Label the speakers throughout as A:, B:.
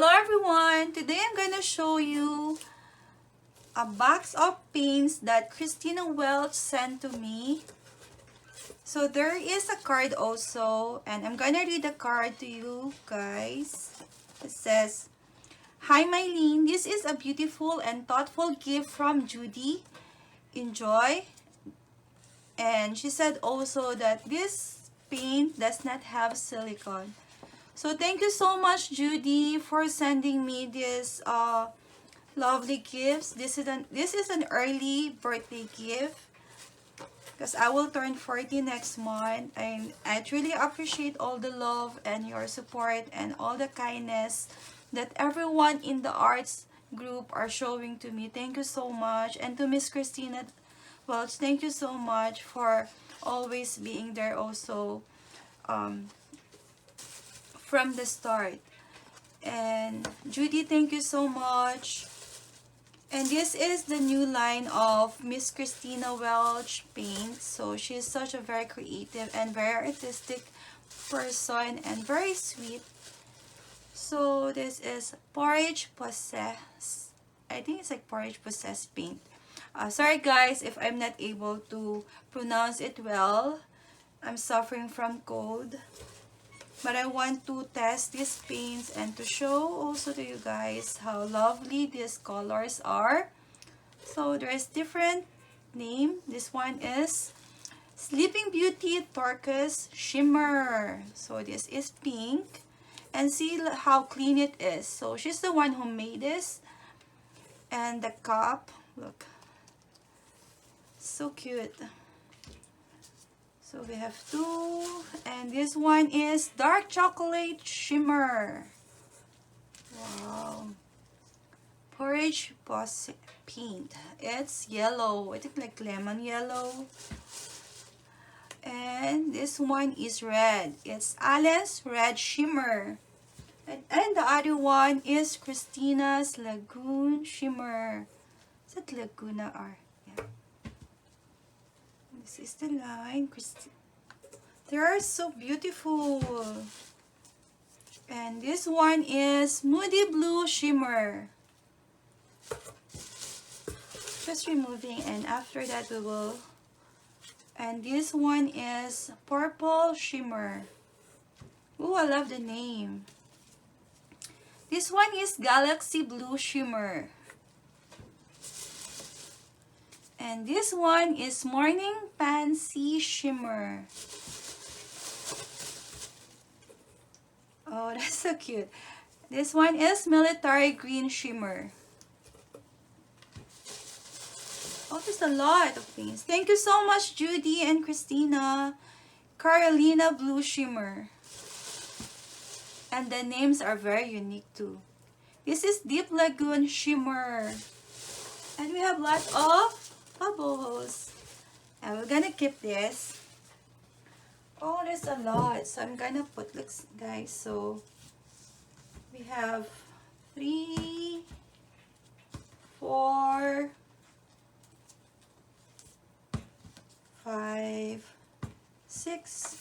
A: everyone! Today I'm gonna show you a box of paints that Christina Welch sent to me. So there is a card also, and I'm gonna read the card to you guys. It says, "Hi Mylene, this is a beautiful and thoughtful gift from Judy. Enjoy." And she said also that this paint does not have silicone. So thank you so much, Judy, for sending me this lovely gifts. This is an early birthday gift because I will turn 40 next month. I truly appreciate all the love and your support and all the kindness that everyone in the arts group are showing to me. Thank you so much. And to Miss Christina Welch, thank you so much for always being there also from the start. And Judy, thank you so much. And this is the new line of Miss Christina Welch paints. So she's such a very creative and very artistic person and very sweet. So this is Pourage Posse. I think it's like Pourage Posse paint. Sorry guys if I'm not able to pronounce it well. I'm suffering from cold. But I want to test these paints and to show also to you guys how lovely these colors are. So there's different name. This one is Sleeping Beauty Turquoise Shimmer. So this is pink. And see how clean it is. So she's the one who made this. And the cup, look. So cute. So we have two, and this one is Dark Chocolate Shimmer. Wow. Pourage Posse paint. It's yellow. I think like lemon yellow. And this one is red. It's Allen's Red Shimmer. And the other one is Christina's Lagoon Shimmer. Is that Laguna or? Yeah. This is the line. They are so beautiful. And this one is Moody Blue Shimmer. Just removing, and after that we will. And this one is Purple Shimmer. Oh, I love the name. This one is Galaxy Blue Shimmer. And this one is Morning Pansy Shimmer. Oh, that's so cute. This one is Military Green Shimmer. Oh, there's a lot of things. Thank you so much, Judy and Christina. Carolina Blue Shimmer. And the names are very unique too. This is Deep Lagoon Shimmer. And we have lots of bubbles. And we're gonna keep this. Oh, there's a lot. So I'm gonna put, look guys, so we have 3, 4, 5, 6,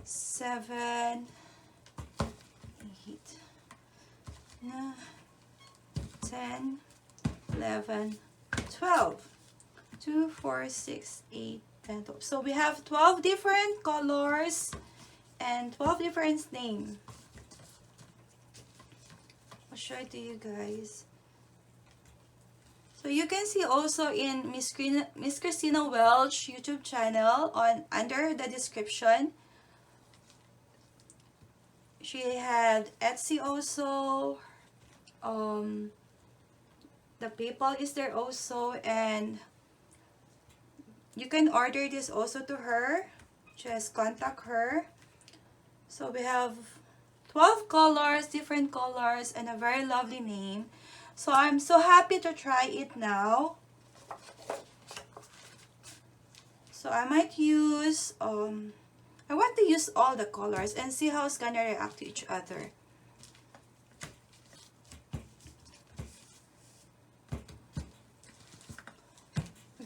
A: 7, 8, 9, 10, 11, 12. 2, 4, 6, 8, 10, 12. So we have 12 different colors and 12 different names. I'll show it to you guys. So you can see also in Miss Christina Welch YouTube channel under the description. She had Etsy also. The PayPal is there also, and you can order this also to her. Just contact her. So we have 12 colors, different colors, and a very lovely name. So I'm so happy to try it now. So I might use, I want to use all the colors and see how it's gonna react to each other.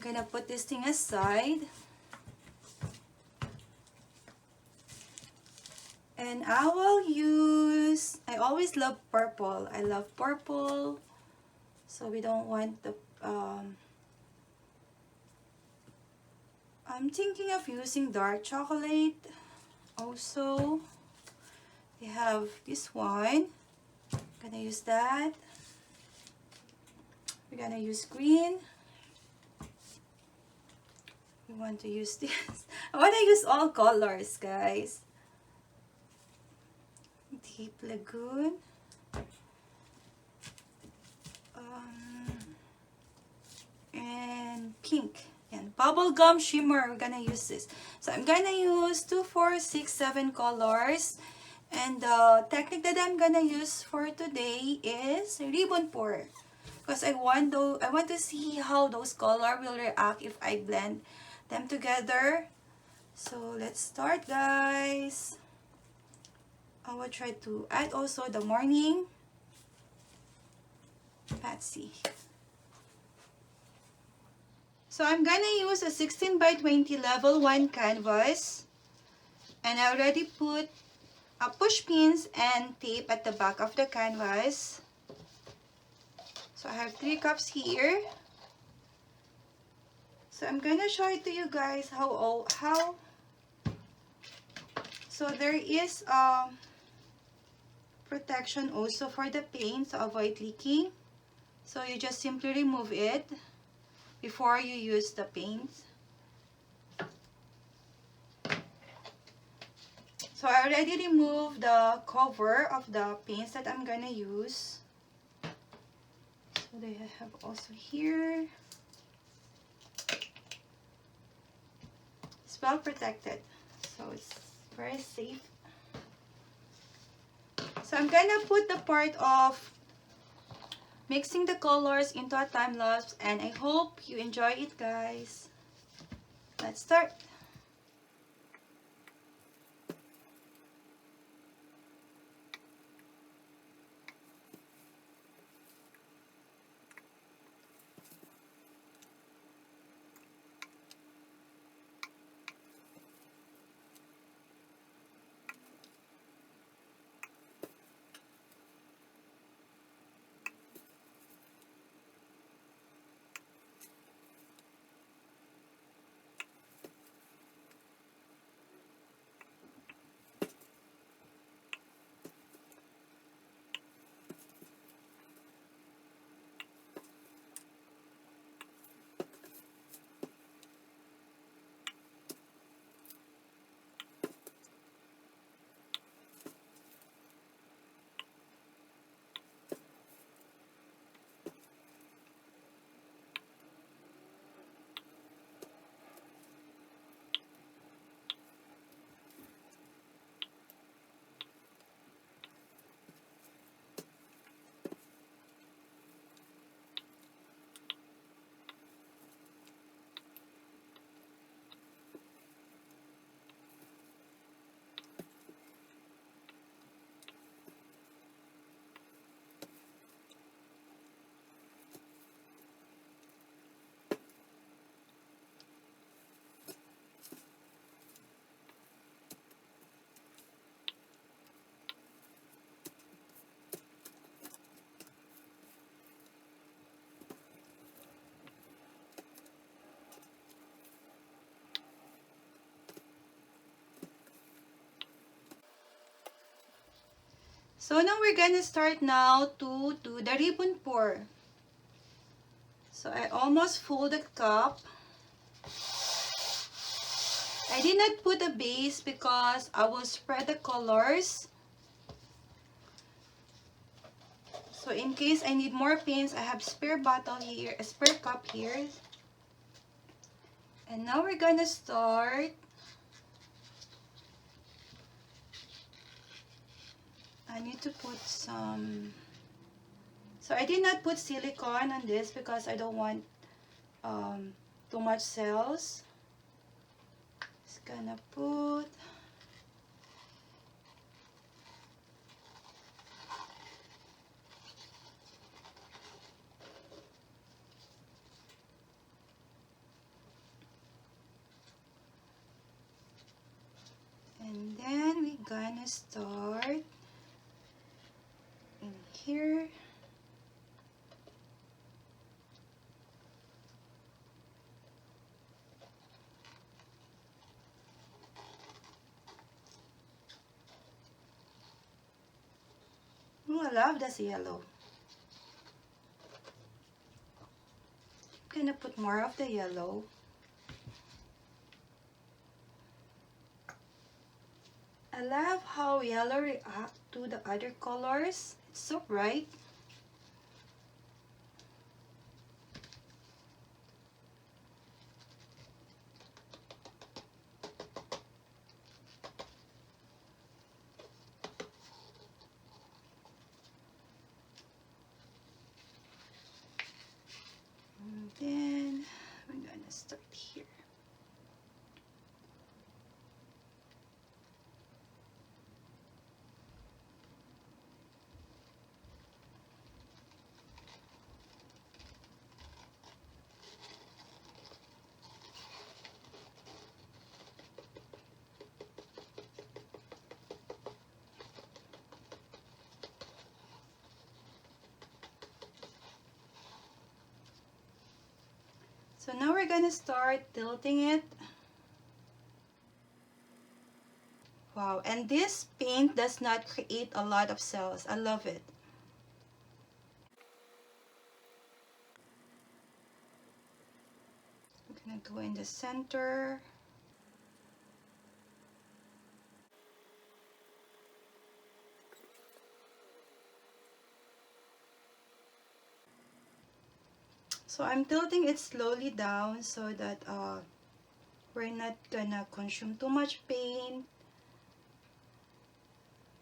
A: Gonna put this thing aside. And I will use, I always love purple. I love purple. So we don't want the, I'm thinking of using dark chocolate. Also, we have this one. I'm gonna use that. We're gonna use green. We want to use this. I want to use all colors, guys. Deep Lagoon. And pink. And Bubblegum Shimmer. We're gonna use this. So I'm gonna use 2, 4, 6, 7 colors. And the technique that I'm gonna use for today is ribbon pour. Because I want to see how those colors will react if I blend them together. So let's start, guys. I will try to add also the morning Pansy. So I'm gonna use a 16 by 20 level 1 canvas, and I already put a push pins and tape at the back of the canvas. So I have 3 cups here. So I'm gonna show it to you guys how. So there is protection also for the paint to avoid leaking. So you just simply remove it before you use the paint. So I already removed the cover of the paints that I'm gonna use. So they have also here. It's well protected, so it's very safe. So I'm gonna put the part of mixing the colors into a time lapse, and I hope you enjoy it, guys. Let's start. So now we're gonna start now to do the ribbon pour. So I almost full the cup. I did not put a base because I will spread the colors. So in case I need more paints, I have spare bottle here, a spare cup here. And now we're gonna start. I need to put some, so I did not put silicone on this because I don't want too much cells. Just gonna put and then we're gonna gonna start in here. Oh, I love this yellow. I'm gonna put more of the yellow. I love how yellow reacts to the other colors. It's so bright. And then I'm gonna start here. So now we're gonna start tilting it. Wow, and this paint does not create a lot of cells. I love it. I'm gonna go in the center. So I'm tilting it slowly down so that we're not gonna consume too much paint.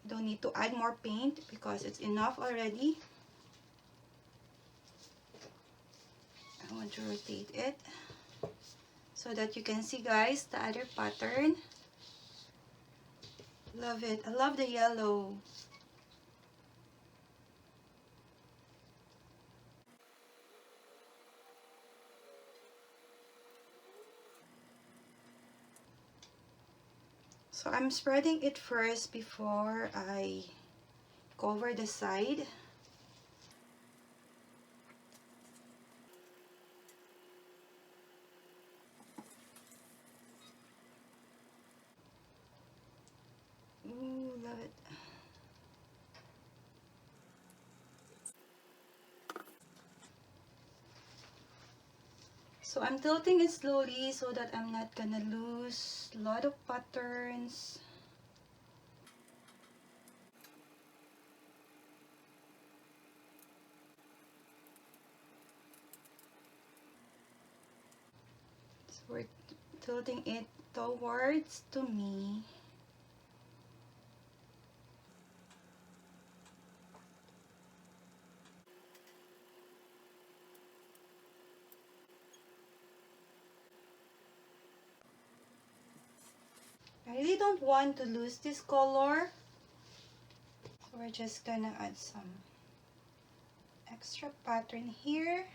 A: Don't need to add more paint because it's enough already. I want to rotate it so that you can see, guys, the other pattern. Love it. I love the yellow. So I'm spreading it first before I cover the side. Ooh, love it. So I'm tilting it slowly so that I'm not gonna lose a lot of patterns. So we're tilting it towards to me. I really don't want to lose this color. So we're just gonna add some extra pattern here.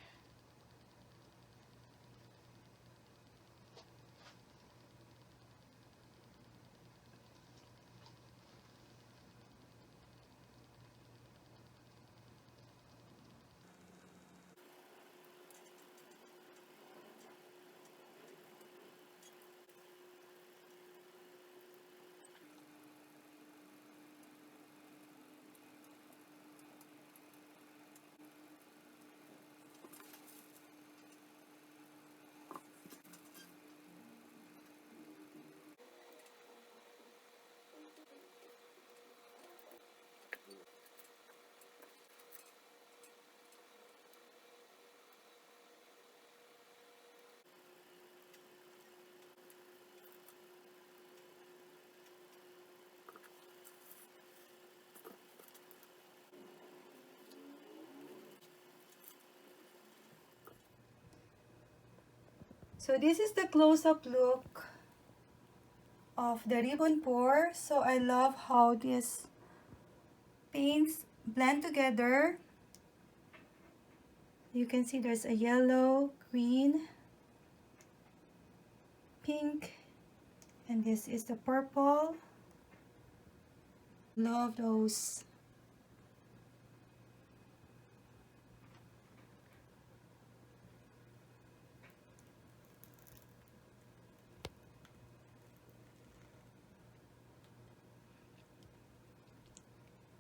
A: So this is the close-up look of the ribbon pour. So I love how these paints blend together. You can see there's a yellow, green, pink, and this is the purple. Love those.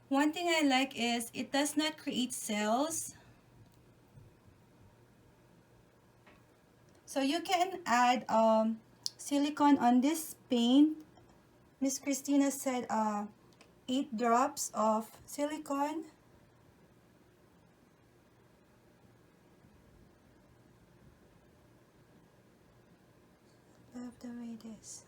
A: One thing I like is it does not create cells. So you can add silicone on this paint. Miss Christina said 8 drops of silicone. Love the way this.